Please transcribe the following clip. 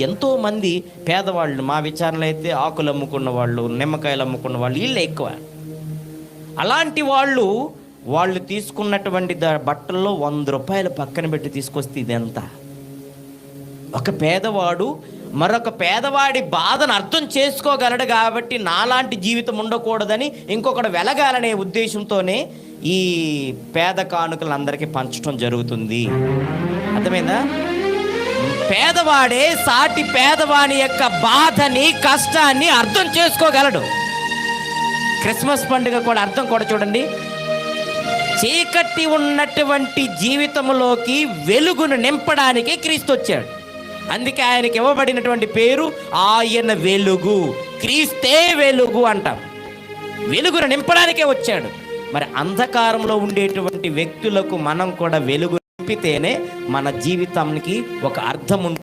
ఎంతోమంది పేదవాళ్ళు, మా విచారణలో అయితే ఆకులు అమ్ముకున్న వాళ్ళు, నిమ్మకాయలు అమ్ముకున్న వాళ్ళు, వీళ్ళే ఎక్కువ. అలాంటి వాళ్ళు తీసుకున్నటువంటి బట్టల్లో 100 రూపాయలు పక్కన పెట్టి తీసుకొస్తే ఇదెంత? ఒక పేదవాడు మరొక పేదవాడి బాధను అర్థం చేసుకోగలడు కాబట్టి నాలాంటి జీవితం ఉండకూడదని ఇంకొకడు వెలగాలనే ఉద్దేశంతోనే ఈ పేద కానుకలు అందరికీ పంచడం జరుగుతుంది. అర్థమైందా? పేదవాడే సాటి పేదవాని యొక్క బాధని, కష్టాన్ని అర్థం చేసుకోగలడు. క్రిస్మస్ పండుగ కూడా అర్థం కూడా చూడండి. చీకటి ఉన్నటువంటి జీవితంలోకి వెలుగును నింపడానికి క్రీస్తు వచ్చాడు. అందుకే ఆయనకి ఇవ్వబడినటువంటి పేరు ఆయన వెలుగు. క్రీస్తే వెలుగు అంటాం. వెలుగును నింపడానికే వచ్చాడు. మరి అంధకారంలో ఉండేటువంటి వ్యక్తులకు మనం కూడా వెలుగు నింపితేనే మన జీవితానికి ఒక అర్థం ఉంటుంది.